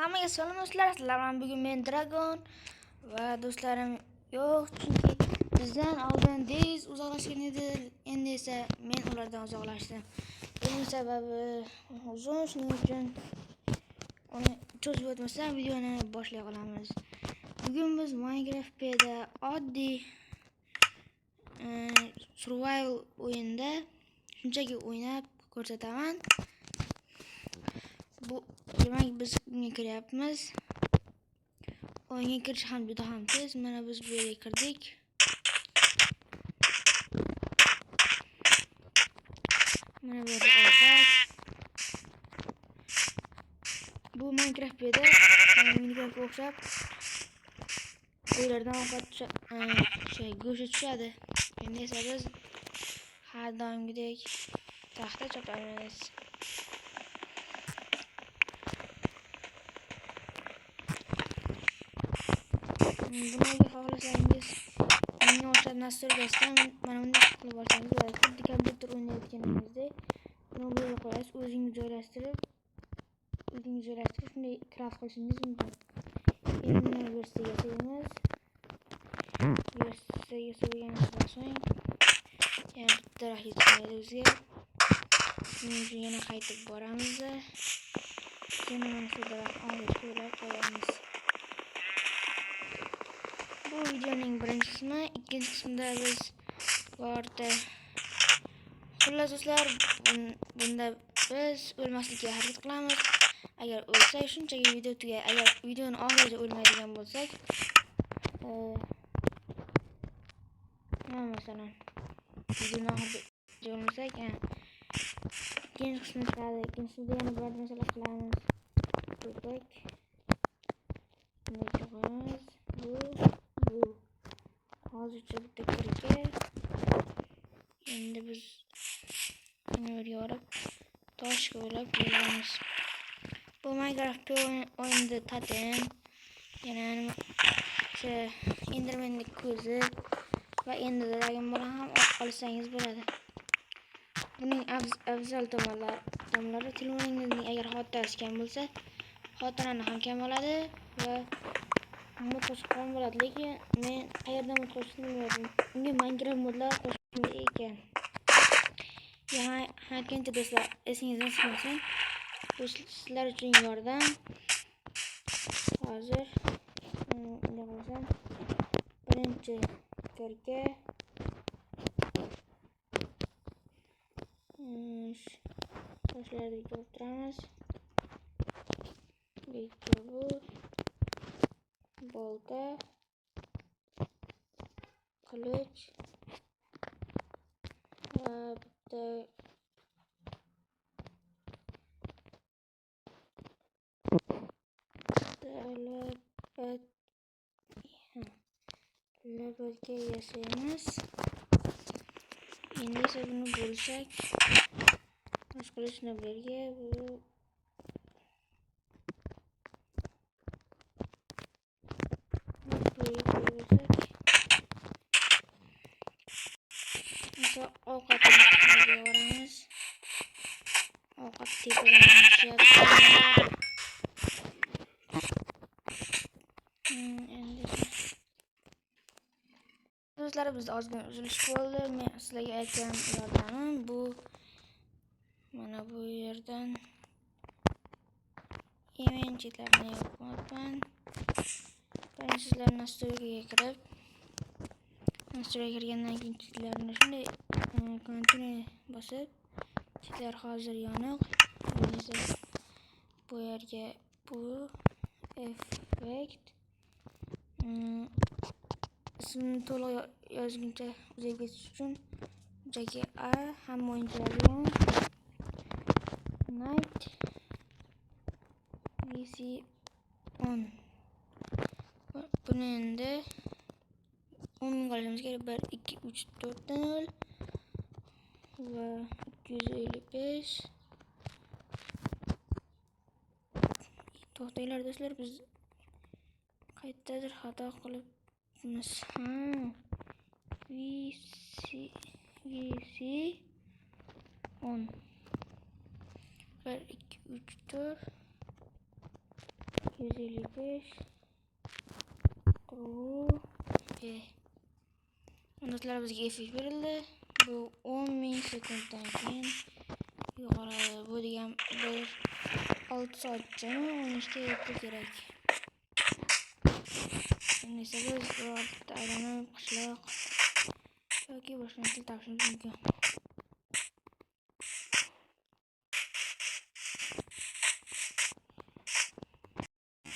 Hammaga salom do'stlar. Sizlar bugun men Dragon va do'stlarim yo'q, chunki bizdan oldin Days uzoqlashgan edi. Endi esa men ulardan uzoqlashdim. Buning sababi uzun, shuning uchun uni cho'zib o'tmasdan videoni boshlay olamiz. Bugun biz Minecraft'da oddiy survival o'yinda shunchaki o'ynab ko'rsataman. Bu demak biz bunga kiryapmiz. O'yinga kirish ham juda ham tez. Mana biz bu yerga kirdik. Mana bu yerda ovqat. Bu Minecraft'da Minecraft'ga o'xshab uylardan ovqat go'sht tushadi. Endi esa biz har doimgidek taxta chopamiz. Bunaqa xohlasangiz menga o'xshab nasturgasdan mana bunday qilib olsangiz bo'ladi. Xuddi kompyuter o'ynayotganingizdek buni bu yerga qo'yasiz, o'zingiz joylashtirib shunday craft qilishingiz mumkin. Endi buni versiyaga segamiz. Versiyaga segganimizdan so'ng yana bitta rahit chiqadi bizga. Shuning uchun yana qaytib boramiz. Yana mana shu daraxtni olib qo'yamiz. Bu videoning birinchi qismi, ikkinchi qismida biz borda xullas do'stlar, bunda biz o'lmaslikka harakat qilamiz. Agar o'lsak shunchaki video tugaydi. Agar videoni oxirida o'lmaydigan bo'lsak, masalan videoni oxirida o'lmasak, ikkinchi qismi chiqadi. Ikkinchisida yana bir masala qilamiz. Ko'pak qo'yamiz. Bu hozircha bitta kirga. Endi biz buni yorib toshga o'ylab qo'yamiz. Bu Minecraft o'yinida totem, yana o'sha Enderman'ning ko'zi va endi dragon bola ham olsangiz bo'ladi. Buning afzal tomonlari telefoningizning agar xotirasi kam bo'lsa, xotirani ham kam oladi va mod qo'shib bo'ladi. Lekin men qayerdan mod qo'shishni bilmadim. Unga Minecraft modlar qo'shilgan ekan. Yana aytgancha do'stlar, esingizdan chiqmasin. Bu sizlar uchun yordam. Hozir bunday qilsam, birinchi ko'rga toshlarni keltiramiz. Bitta bu bolta, qilich va bitta labatga yasaymiz. Endi esa buni bo'lsak, qilichni birga ovqatni yoramiz. Ovqat tepadan tushyapti. Endi do'stlar, bizda ozgina uzilish bo'ldi. Men sizlarga aytgan yordamim bu. Mana bu yerdan yemen chetlarini yopmoqman. Birinchi sizlar nasturga kirgandan keyin chetlarini shunday continue bosib, chetlar hozir yoniq. Esa bu yerga bu effekt ismini to'liq yozguncha uzayib ketish uchun bunchaki A hamma o'yinchilar bilan night VC on. Buni endi 10 ming qilishimiz kerak. 1 2 3 4 dan 0 va 255. To'xtanglar do'stlar, biz qayerdadir xato qilibmiz. VC on 1 2 3 4 255 P. Do'stlar, bizga efekt berildi. Bu 10.000 sekunddan keyin yo'qoladi. Bu degan bir 6 soatchami o'ynashga yetib kerak. Endi esa biz birorta aylanib qishloq yoki boshqa til topishimiz mumkin.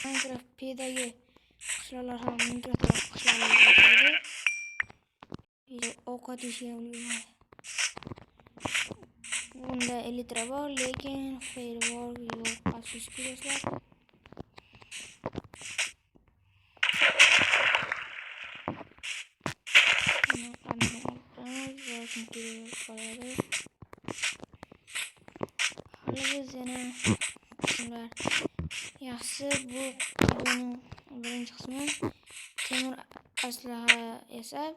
Minecraft P'dagi qishloqlar ham Minecraft qishloqlarga o'xshaydi. Ovqat yeyishga ulgurmaydi. Bunda elitra bor, lekin firewall yo'q. Afsuski do'stlar. Biz yana qismlar yaxshi. Bu videoning birinchi qismi temir aslaha yasab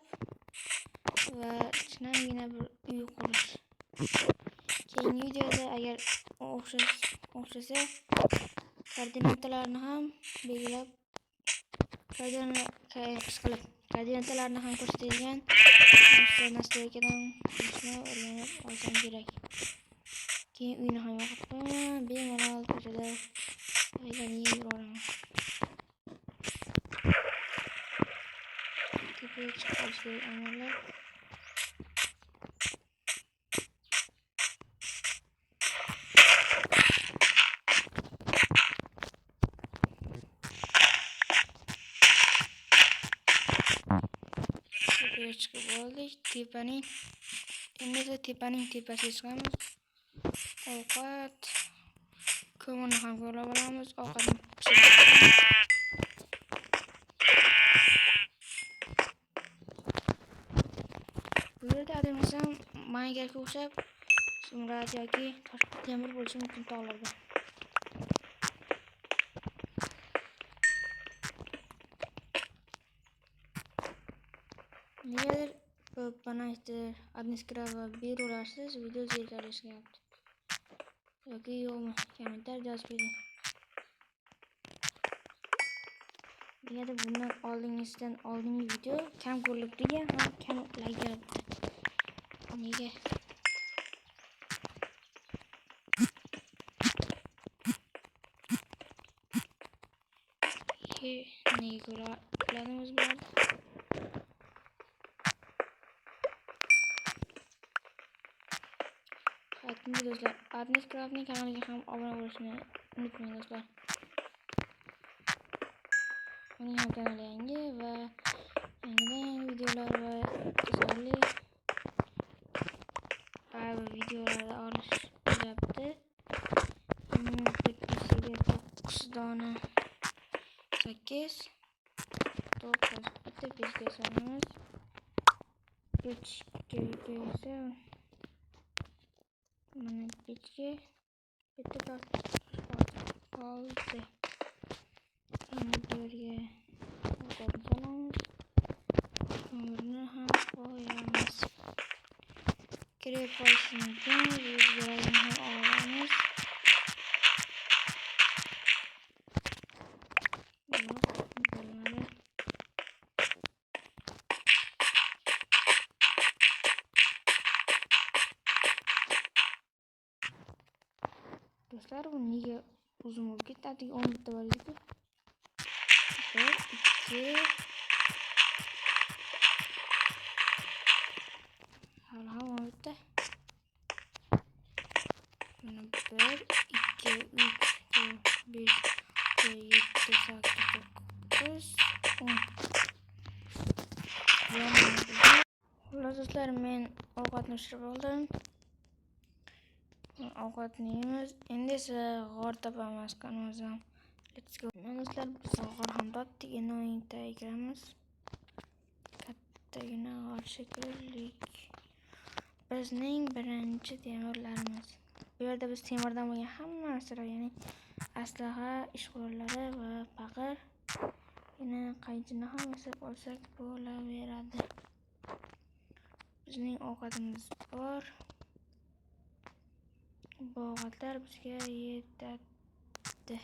va chinagina bir uy qurish. Keyingi videoda agar o'xshasa koordinatalarni ham belgilab koordinatalarni ham ko'rsatadigan nastroykadan qilishni o'rganib olsam kerak. Keyin uyni ham yoqib qo'yaman, bemalol ko'chada aylanib yuraman. Tepaga chiqib olish kerak amallar. Tepaga chiqib oldik. Endi esa tepaning tepasiga chiqamiz. Ovqat ko'mirni ham ko'rib olamiz. Ovqatni pishirib bu yerda adashmasam Minecraftga o'xshab Zumrad yoki temir bo'lishi mumkin tog'larda. Negadir bana işte administrator va byrolarsiz video zerikarishmayapti. Yoki yo'qmi? Kommentar yozib bering. Negadir bundan oldingi video kam ko'rilib turgan ham kam like olibdi. Nega? Nega ko'radimiz bularni? Aytdim do'stlar, Administratorning kanaliga ham obuna bo'lishni unutmang do'stlar. Uning ham kanali yangi va yangidan videolar va qiziqarli videolar olish bo'lyapti. Podpiskaga 9 dona 8 bitta pechka solamiz. Pechka esa mana pechka bitta qoldi. Endi bu yerga ovqatni solamiz. Ko'mirni ham qo'yamiz. Kirib qolishi mumkin. Yuzlarni ham olamiz. Do'stlar, bu nega uzun bo'lib ketdi? Atigi 10 bitta bor edi. 1 2 hali bitta. Mana 1 2 3 4 5 6 7 8 9 10. Xullas do'stlar, men ovqatni pishirib oldim. Ovqatni yeymiz. Endi esa g'or topamiz. Kanaldan let's go. Do'stlar, biz g'or ham topdik. Endi o'yinga kiramiz. Kattagina g'or shekilli. Bizning birinchi temirlarimiz. Bu yerda biz temirdan bo'lgan hamma narsalar, ya'ni aslaha, ish qurollari va paqir, yana qaychini ham hisob olsak bo'laveradi. Bizning ovqatimiz bor. Bu ovqatlar bizga yetadi.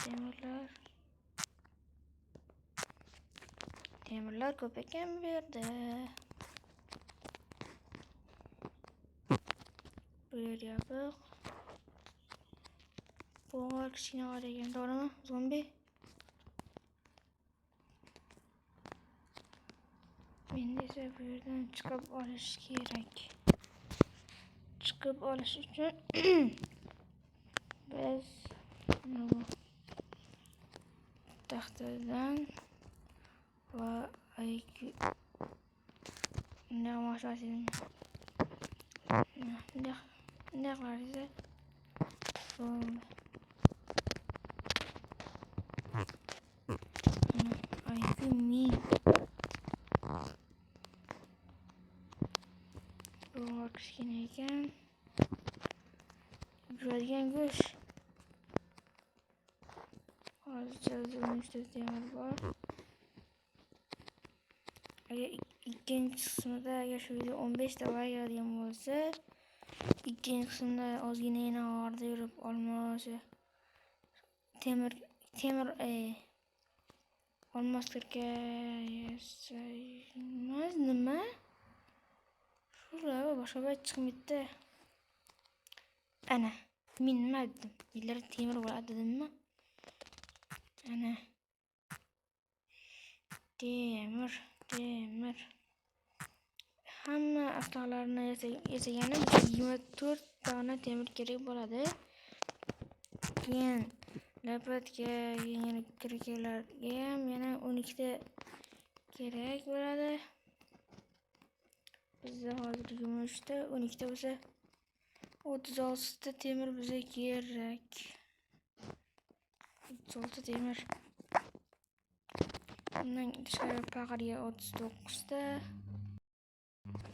Temirlar. Temirlar ko'p ekan bu yerda. Bu yer yopiq. Bo'g'ar kichkina bor ekan, to'g'rimi? Zombi. Endi esa bu yerdan chiqib olish kerak. Chiqib olish uchun biz bu taxtadan va kichkina ekan. Yuradigan go'sht. Hozircha o'zimning temir bor. Agar ikkinchi qismida agar shu video 15 ta like oladigan bo'lsa, ikkinchi qismda ozgina yana orada yurib olmos olmos kirkayasiz nima? Shular boshqa bir chiqmaydi. Ana, men nima dedim? Yillar temir bo'ladi dedimmi? Ana. Temir. Hamma avtolarni yasagani 24 dona temir kerak bo'ladi. Keyin lapatka, yana kirkalarga ham yana 12 ta kerak bo'ladi. Bizda hozir 23 ta, 12 ta bo'lsa 36 ta temir bizga kerak. 36 temir. Bundan tashqari paqirga 39 ta.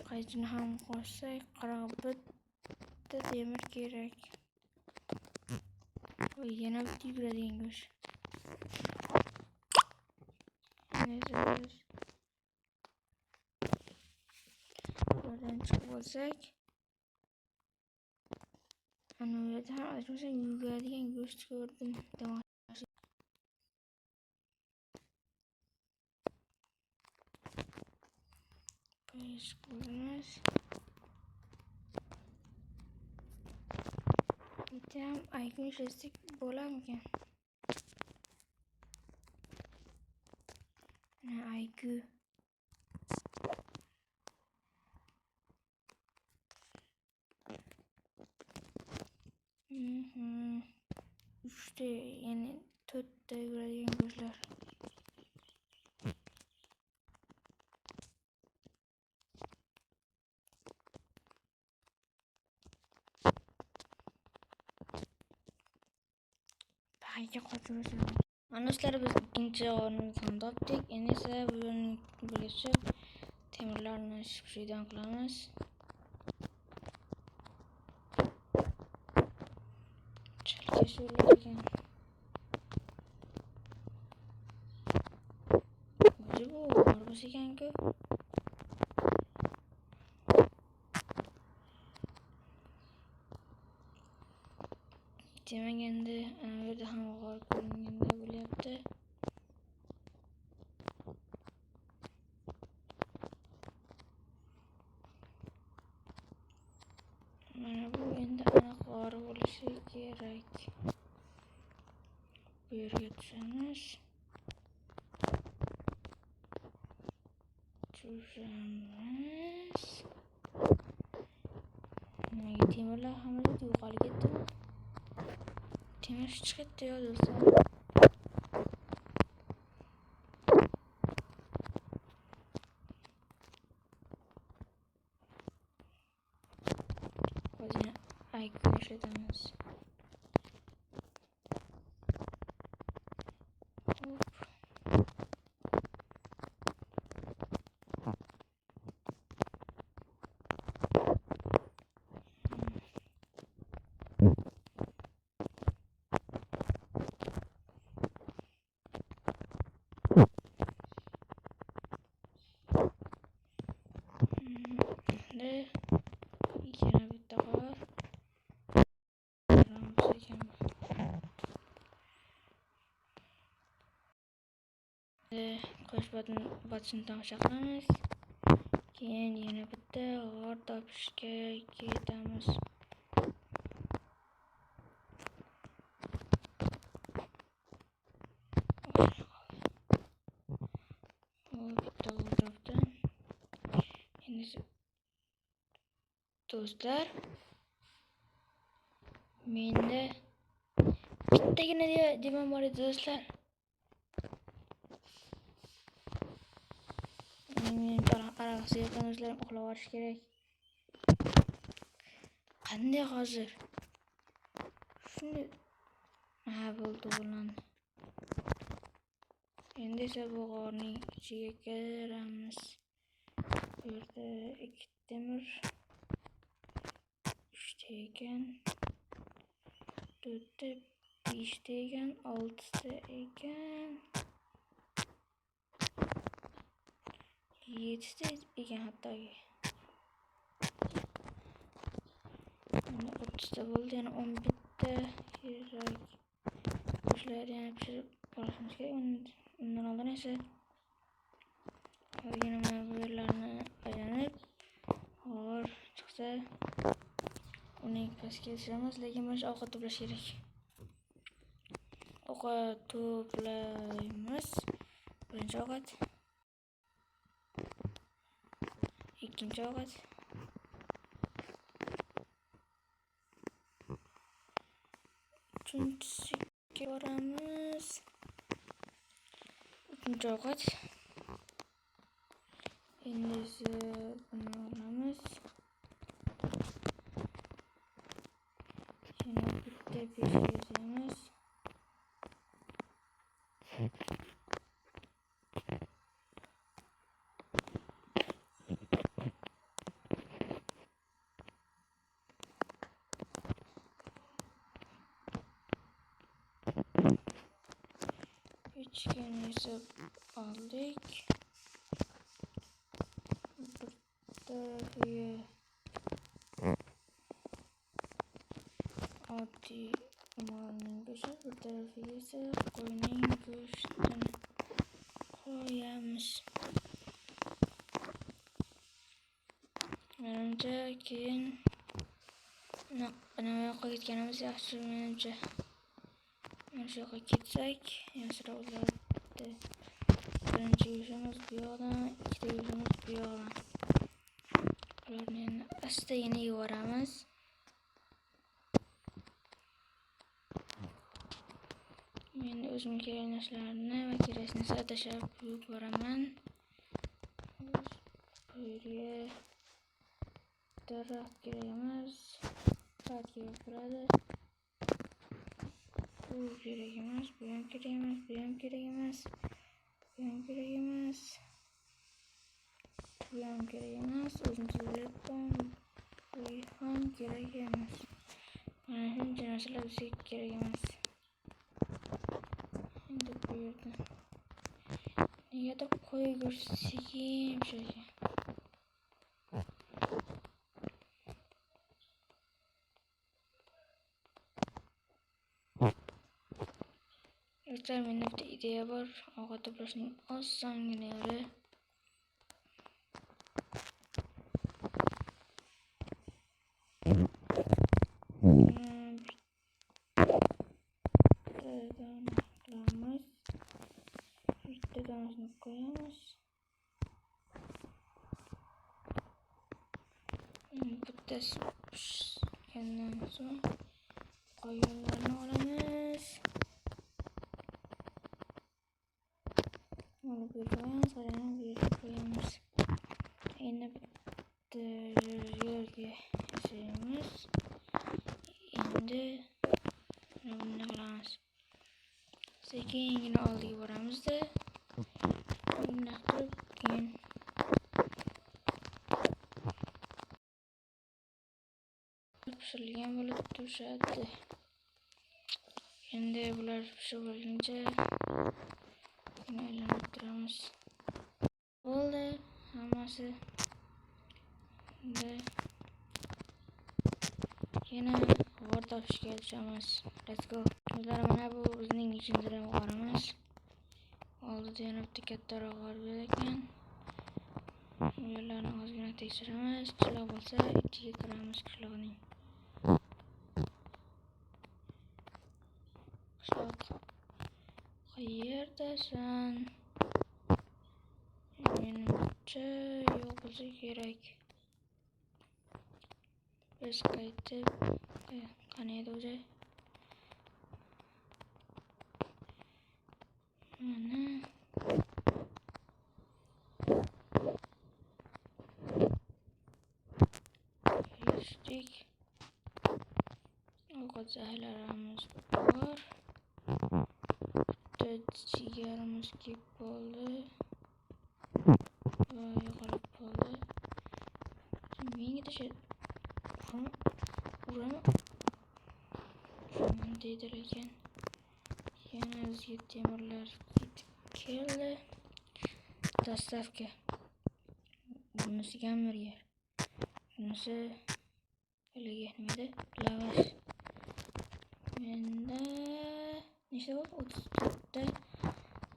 Qaychini ham qo'shsak 41 ta temir kerak. Yana bitta yuguradigan go'sht. Buradan chiqib olsak, ana bu yerda ham adashmasam yuguradigan go'sht ko'rdim. Biz ko'ramiz. Bitam aykun ishlatsak bo'larmikan? Ana ayku. Üçte yani 4 ta yuguradigan go'shtlar. Hayga qo'shimiz. Anashlar biz ikkinchi o'rinni topdik. Endi esa bu yerni bo'lishib temirlarni shipshiydan qilamiz. Chalka sho'rlagan. O'zi bu orbus ekan-ku. Demaganda ana bu yerda ham g'or ko'ringanda bo'lyapti. Mana bu endi aniq g'or bo'lishi kerak. Bu yerga tushamiz. Nimaga temirlar hammasi yo'qolib ketdimi? Temir chiqibdi yo do'stlar. Hozir aykun ishlatamiz. Yana bitta g'or. tosh botishini tomosha qilamiz. Keyin yana bitta g'or topishga ketamiz. Bitta g'or topdim. Endi do'stlar, menda bittagina demam bor edi do'stlar. Araqsiga do'stlarim uxlab olish kerak. Qanday hozir? Shuni bo'ldi bo'landi. Endi esa bu g'orning ichiga kiramiz. Bu yerda 2 temir, 3 ta ekan, 4 ta, 5 ta ekan, 6 ta ekan, 7 ta ekan hattoki. 30 ta bo'ldi, yana 11 ta kerak. Shularni yana pishirib olishimiz kerak. Undan oldin esa yana mana bu yerlarni aylanib g'or chiqsa uning pastga tushamiz, lekin birinchi ovqat to'plash kerak. Ovqat to'playmiz. Birinchi ovqat, ikkinchi ovqat, uchinchisiga boramiz. Uchinchi ovqat. Endi buni olamiz. Yana bitta pechga yasaymiz. Pechkani yasab oldik. Bir tarafiga oddiy molning go'shti, bir tarafiga esa qo'yning go'shtini qo'yamiz. Menimcha keyin nima yoqqa ketganimiz yaxshi. Menimcha mana shu yoqqa ketsak yaxshiroq bo'lardi. Birinchi go'shtimiz bu yoqdan, ikkita go'shtimiz bu yoqdan. Ularni endi asta-yana yuboramiz. Men o'zimga kerak narsalarni va kerakli narsalarni tashlab yuboraman. Bu yerga daraxt kerak emas, kat kerak bo'ladi. Bu kerak emas, bu ham kerak emas, bu ham kerak emas, bu ham kerak emas, bu ham kerak emas. O'zim chizayapman, bu ham kerak emas. Mana shuncha narsalar bizga kerak emas. Endi bu yerda negadir qo'y go'shtiga yumshagan. Do'stlar, menda bitta ideya bor. Ovqat to'plashning osongina yo'li. Bitta donasini qo'yamiz. Bittasi pishgandan so'ng qolganlarni olamiz. Bunu bir koyamiz, qalanini bu yerga qo'yamiz. Endi bitta yerga yasaymiz. Endi bunday qilamiz. Sekingina oldiga boramizda bunday qilib keyin pishirilgan bo'lib turishadi. Endi bular pishib bo'lguncha aylanib turamiz. Bo'ldi hammasi. Endi yana g'or topishga tushamiz. Let's go. Bizlar mana bu bizning 3-g'orimiz. Oldida yana bitta kattaroq g'or bor ekan. Bu yerlarni ozgina tekshiramiz. Qishloq bo'lsa, ichiga kiramiz qishloqning. Qishloq qayerdasan? Menimcha yo'q bo'lsa kerak. Biz qaytib qani edi o'zi? Mana kelishdik. Ovqat zaxiralarimiz bor. Jigarimiz kep bo'ldi. Yo'qolib qoldi. Menga tasha urama deydi lekin yana bizga temirlar yetib keldi. Dostavka. Bunisi gamburger. Bunisi haligi nima edi? Lavash. Menda nechta bo'ldi? 34 ta,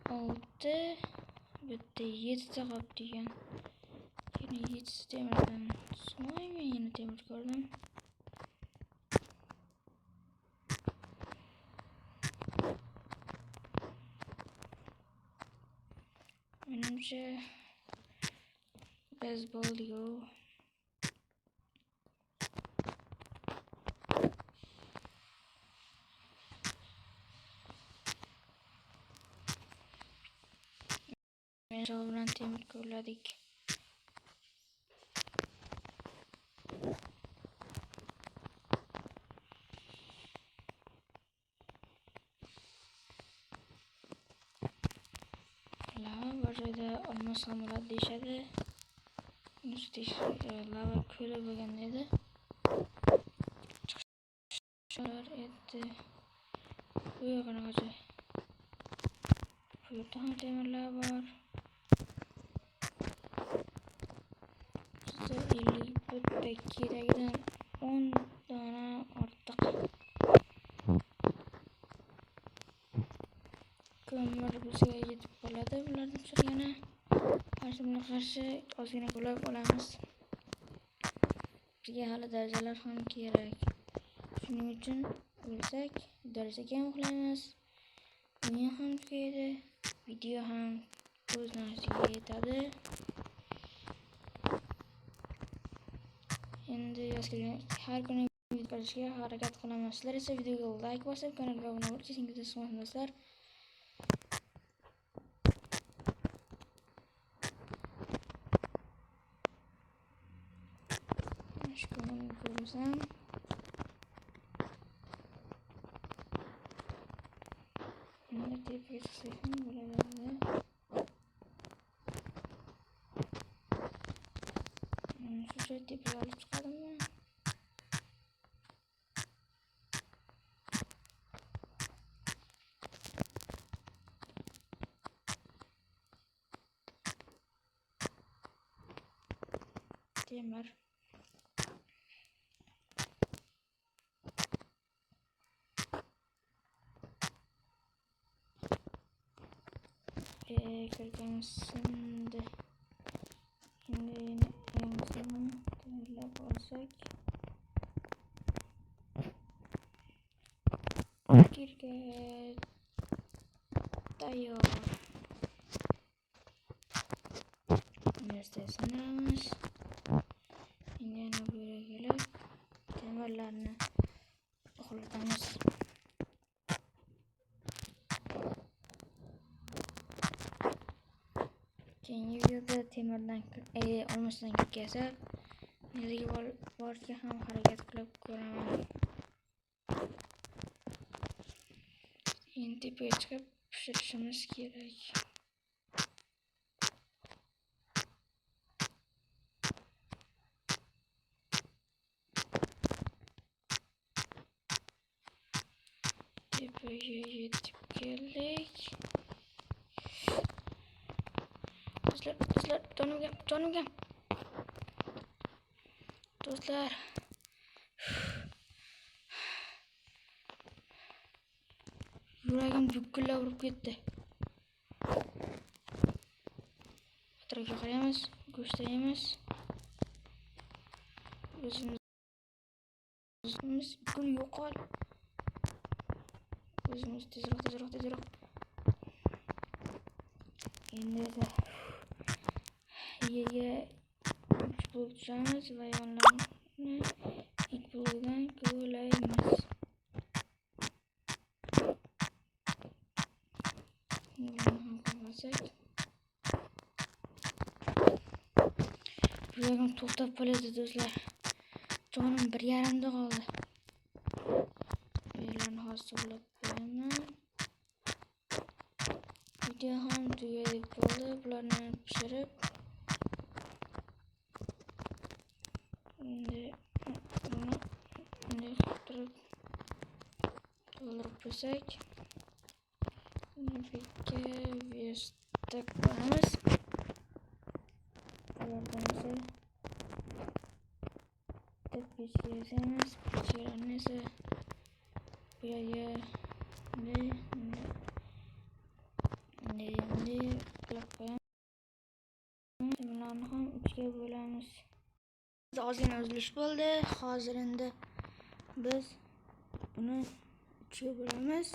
6, bitta 7 ta qolibdi ekan. Yana 7 temirdan so'ng men yana temir ko'rdim. Menimcha biz bo'ldi-ku. Men bilan temir ko'rladik. Lava barada olmos samolyot deyishadi. Lava ko'li bo'lgan edi. Chiqishlar edi. Bu yoqqa bu yerda ham temirlar bor. Bizda 50 bitta keragidan 10 dona ortiq. Ko'mir bizga yetib qoladi. Bulardan yana qarshi-bilan qarshi ozgina qo'llab olamiz. Bizga hali darajalar ham kerak. Shuning uchun o'lsak, darajaga ham uxlaymiz. O'yin ham tugaydi, video ham o'z narsiga yetadi. Endi yozilgan har kuni video qilishga harakat qilamiz. Sizlar esa videoga like bosib, kanalga obuna bo'lib ketishingizni so'radim do'stlar. Shukran ko'rsam. Endi tepaga chiqsak ham bo'ladi. Shu tepaga olib chiqadimmi? Temir. Kirgan sindi. Endi yangisini tayyorlab olsak. Kirga tayyor. Narsa sanamiz. Endi yana bu yerga kelib temirlarni uxlatamiz. Keyingi videoda temirdan olmosdan ketkazib, nariga borishga ham harakat qilib ko'raman. Endi tepaga chiqib pishirishimiz kerak. Tepaga yetib keldik. Do'stlar, jonimga. Do'stlar. Yuragim bukkillab urib ketdi. tarafga qaraymiz. Go'shtaymiz. O'zimiz gul yo'qol. O'zimiz tezroq. Endi esa yerga 3 bo'lib tushamiz va yonlarini 2 bo'lgan ko'laymiz. Bularni to'xtab qoladi do'stlar. Jonim 1,5 da qoldi. Bularni hozir qo'yaman. Video ham tugadi bo'ldi. Bularni pishirib endi to'ldirib qo'ysak, birga versta qo'yamiz. Ulardan pechga yasaymiz. Pechlarni esa bu yerga qilib qo'yamiz. Bularni ham 3 ga bo'lamiz. Ozgina uzilish bo'ldi. Hozir endi biz buni 3 ga bo'lamiz.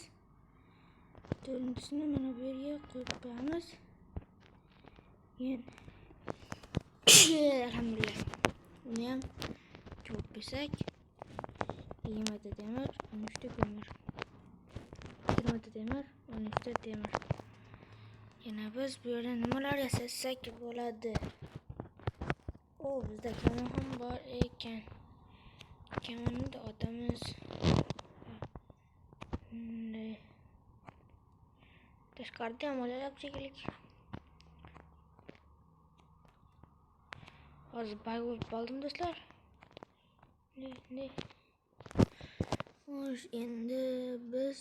To'rtinchisini mana bu yerga qo'yib qo'yamiz. Alhamdulillah. Buni ham chop qo'ysak 20 ta temir, 13 ta ko'mir. 20 ta temir, 13 ta temir. Yana biz bu yerda nimalar yasasak bo'ladi? Bizda kamon ham bor ekan. Kamonni da otamiz. Tashqarida ham olib cheklik. Hozir bag'ib qoldim do'stlar. Endi biz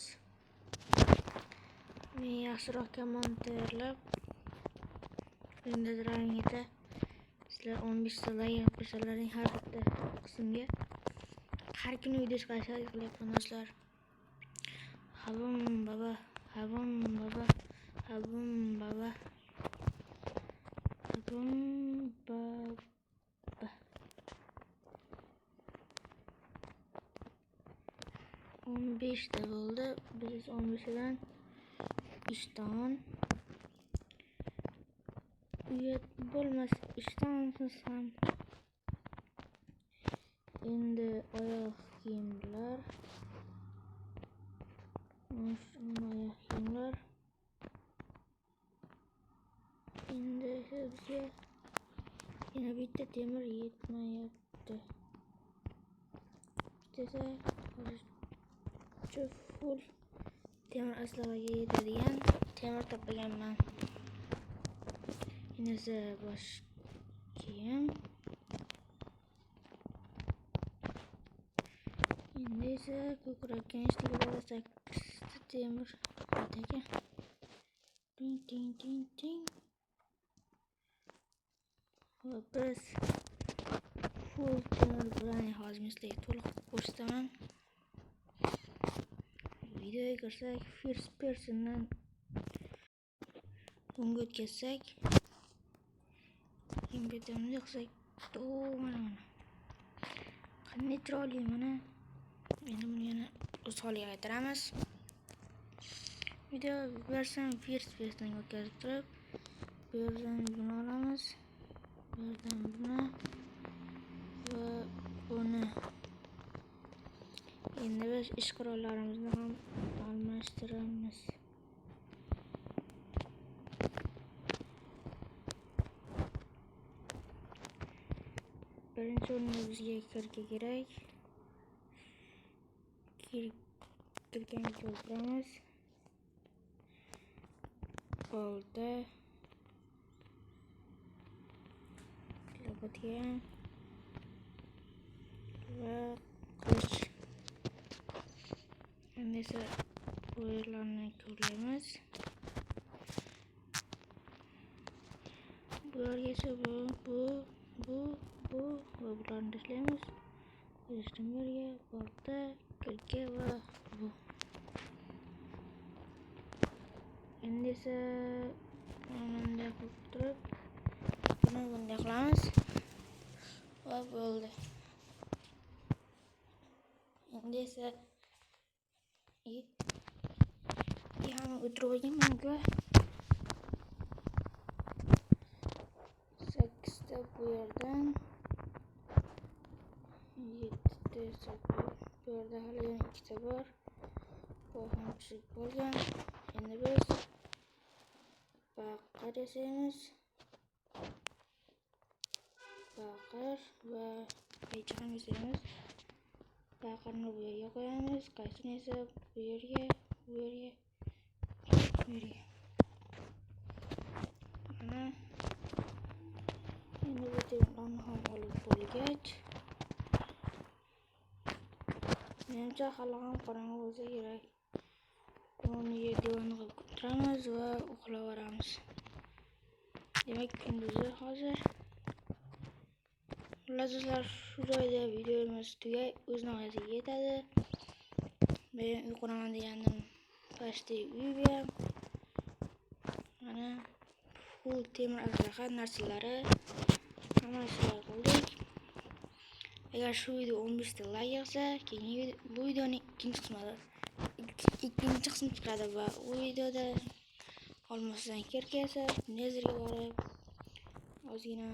yaxshiroq kamon tayyorlab enda sizlar 15 ta like qo'shalaring har bitta qismga har kuni video chiqarishni qilyapman do'stlar. Habum baba 15 ta bo'ldi. Biz 15 dan ishton uyat bo'lmas, ishtonsiz ham endi oyoq kiyimlar endi bizga yana bitta temir yetmayapti. Desa full temir aslavaga yetadigan temir topaganman. Endi bosh kiyim. Endi esa ko'krakka ishtiga bolasak temir ekan. Ting. Biz full temir bilan hozir sizlarga to'liq ko'rsataman. Videoga kirsak, first persondan bunga o'tkazsak, impetamni yoqsak, mana. Qanday chiroyli mana. Endi buni yana o'z holiga qaytaramiz. Video versam first persondan o'tkazib turib, bu yerdan buni olamiz. Bu yerdan buni va buni. Endi biz ish qurollarimizni ham almashtiramiz. Birinchi o'rinda bizga kirka kerak. Kirkani to'ldiramiz. Bolta, labatga va qilich. Endi esa bu yerlarni ko'ramiz. Bu yergacha bu va bularni tashlaymiz. Qilichdan birga bolta, kirka va bu. Endi esa bunday qilib turib bunday qilamiz va bo'ldi. Endi esa hamma o'tirib olganman-ku. 8 ta bu yerdan 7 ta esa bu yerda hali yana 2 ta bor. Bu ham pishib bo'lgan. Endi biz baqir yasaymiz. Baqir va qaychi ham yasaymiz. Baqirni bu yerga qo'yamiz. Qaychini esa bu yerga. Mana endi bu temirlarni ham olib bo'lgach, menimcha hali ham qorong'i bo'lsa kerak. Uni divanga qilib o'tiramiz va uxlayveramiz. Demak, kunduzi hozir. Xullas do'stlar, shu joyda videomiz o'z nihoyasiga yetadi. Men uyqunaman degandim. Pastda uyga mana full temir asraqa narsalari hammasiga qildik. Agar shu video 15 ta like yig'sa, keyin bu videoning ikkinchi qismi chiqadi va u videoda olmasdan kirkasa nezerga borib ozgina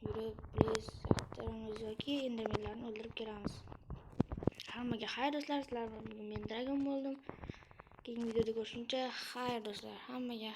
yurib blaze yoqtiramiz yoki endermenlarni o'ldirib kelamiz. Hammaga xayr do'stlar, sizlar bilan men Dragon bo'ldim. Keyingi videoda ko'rishguncha xayr do'stlar, hammaga